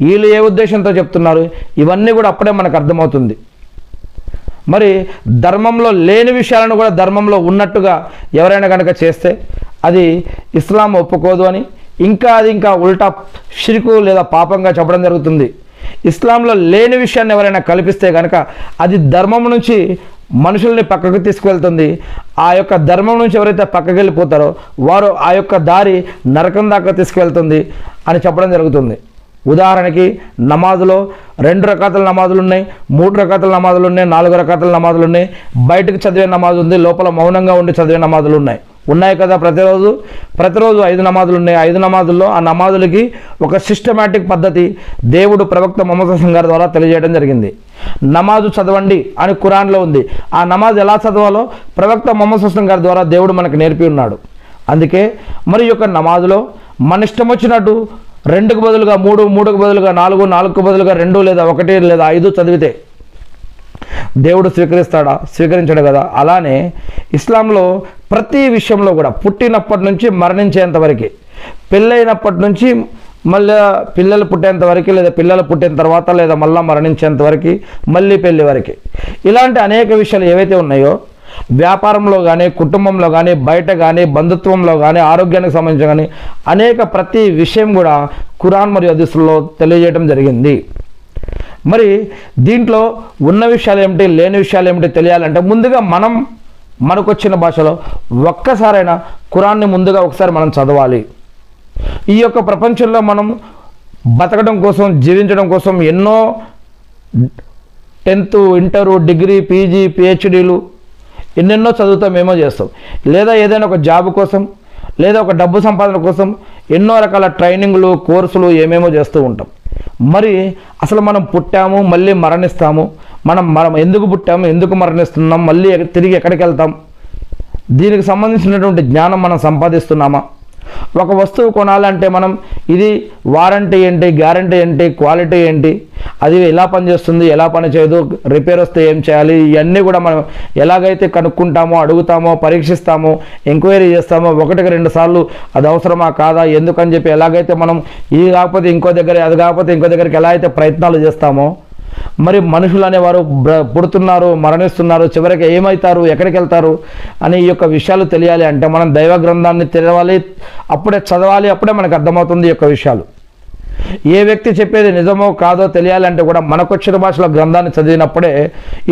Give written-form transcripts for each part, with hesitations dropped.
వీళ్ళు ఏ ఉద్దేశంతో చెప్తున్నారు, ఇవన్నీ కూడా అప్పుడే మనకు అర్థమవుతుంది. మరి ధర్మంలో లేని విషయాలను కూడా ధర్మంలో ఉన్నట్టుగా ఎవరైనా కనుక చేస్తే అది ఇస్లాం ఒప్పుకోదు అని, ఇంకా ఉల్టా షిర్కు లేదా పాపంగా చెప్పడం జరుగుతుంది. ఇస్లాంలో లేని విషయాన్ని ఎవరైనా కల్పిస్తే కనుక అది ధర్మం నుంచి మనుషుల్ని పక్కకు తీసుకువెళ్తుంది. ఆ యొక్క ధర్మం నుంచి ఎవరైతే పక్కకి వెళ్ళిపోతారో వారు ఆ యొక్క దారి నరకం దాకా తీసుకువెళ్తుంది అని చెప్పడం జరుగుతుంది. ఉదాహరణకి నమాజులో 2 రకాల నమాజులు ఉన్నాయి, 3 రకాల నమాజులు ఉన్నాయి, 4 రకాల నమాజులు ఉన్నాయి, బయటకు చదివే నమాజు ఉంది, లోపల మౌనంగా ఉండి చదివే నమాజులు ఉన్నాయి కదా. ప్రతిరోజు 5 నమాజులు ఉన్నాయి. 5 నమాజుల్లో ఆ నమాజులకి ఒక సిస్టమేటిక్ పద్ధతి దేవుడు ప్రవక్త ముహమ్మద్ సల్లల్లాహు అలైహి వసల్లం గారి ద్వారా తెలియజేయడం జరిగింది. నమాజు చదవండి అని ఖురాన్లో ఉంది. ఆ నమాజ్ ఎలా చదవాలో ప్రవక్త ముహమ్మద్ సల్లల్లాహు అలైహి వసల్లం గారి ద్వారా దేవుడు మనకు నేర్పి ఉన్నాడు. అందుకే మరి యొక్క నమాజులో మన ఇష్టం వచ్చినట్టు 2కు బదులుగా 3, 3కు బదులుగా 4, 4కు బదులుగా 2 లేదా 1 లేదా 5 చదివితే దేవుడు స్వీకరిస్తాడా? స్వీకరించడు కదా. అలానే ఇస్లాంలో ప్రతి విషయంలో కూడా పుట్టినప్పటి నుంచి మరణించేంత వరకు, పెళ్ళైనప్పటి నుంచి మళ్ళీ పిల్లలు పుట్టేంత వరకు, లేదా పిల్లలు పుట్టిన తర్వాత, లేదా మళ్ళీ మరణించేంత వరకు, మళ్ళీ పెళ్ళి వరకు, ఇలాంటి అనేక విషయాలు ఏవైతే ఉన్నాయో వ్యాపారంలో కానీ, కుటుంబంలో కానీ, బయట కానీ, బంధుత్వంలో కానీ, ఆరోగ్యానికి సంబంధించి కానీ అనేక ప్రతి విషయం కూడా ఖురాన్ మరియు హదీసుల్లో తెలియజేయడం జరిగింది. మరి దీంట్లో ఉన్న విషయాలు ఏమిటి, లేని విషయాలు ఏమిటి తెలియాలంటే ముందుగా మనకు వచ్చిన భాషలో ఒక్కసారైనా ఖురాన్ని ముందుగా ఒకసారి మనం చదవాలి. ఈ యొక్క ప్రపంచంలో మనం బతకడం కోసం, జీవించడం కోసం ఎన్నో 10th, ఇంటర్, డిగ్రీ, పీజీ, పిహెచ్డీలు ఎన్నెన్నో చదువుతామేమో చేస్తాం. లేదా ఏదైనా ఒక జాబ్ కోసం, లేదా ఒక డబ్బు సంపాదన కోసం ఎన్నో రకాల ట్రైనింగ్లు, కోర్సులు ఏమేమో చేస్తూ ఉంటాం. మరి అసలు మనం పుట్టాము, మళ్ళీ మరణిస్తాము, మనం ఎందుకు పుట్టాము, ఎందుకు మరణిస్తున్నాం, మళ్ళీ తిరిగి ఎక్కడికి వెళ్తాం, దీనికి సంబంధించినటువంటి జ్ఞానం మనం సంపాదిస్తున్నామా? ఒక వస్తువు కొనాలంటే మనం ఇది వారంటీ ఏంటి, గ్యారంటీ ఏంటి, క్వాలిటీ ఏంటి, అది ఎలా పనిచేస్తుంది, ఎలా పని చేయదు, రిపేర్ వస్తే ఏం చేయాలి, ఇవన్నీ కూడా మనం ఎలాగైతే కనుక్కుంటామో, అడుగుతామో, పరీక్షిస్తామో, ఎంక్వైరీ చేస్తామో, 1కి 2 సార్లు అది అవసరమా కాదా, ఎందుకని చెప్పి ఎలాగైతే మనం ఇది కాకపోతే ఇంకో దగ్గర, అది కాకపోతే ఇంకో దగ్గరికి ఎలా అయితే ప్రయత్నాలు చేస్తామో, మరి మనుషులు అనేవారు పుడుతున్నారు, మరణిస్తున్నారు, చివరికి ఏమవుతారు, ఎక్కడికి వెళ్తారు అని ఈ యొక్క విషయాలు తెలియాలి అంటే మనం దైవ గ్రంథాన్ని తెలవాలి, అప్పుడే చదవాలి, అప్పుడే మనకు అర్థమవుతుంది ఈ యొక్క విషయాలు. ఏ వ్యక్తి చెప్పేది నిజమో కాదో తెలియాలంటే కూడా మనకొచ్చిన భాషలో గ్రంథాన్ని చదివినప్పుడే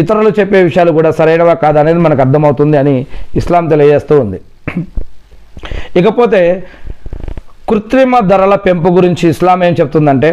ఇతరులు చెప్పే విషయాలు కూడా సరైనవా కాదా అనేది మనకు అర్థమవుతుంది అని ఇస్లాం తెలియజేస్తూ ఉంది. ఇకపోతే కృత్రిమ ధరల పెంపు గురించి ఇస్లాం ఏం చెప్తుందంటే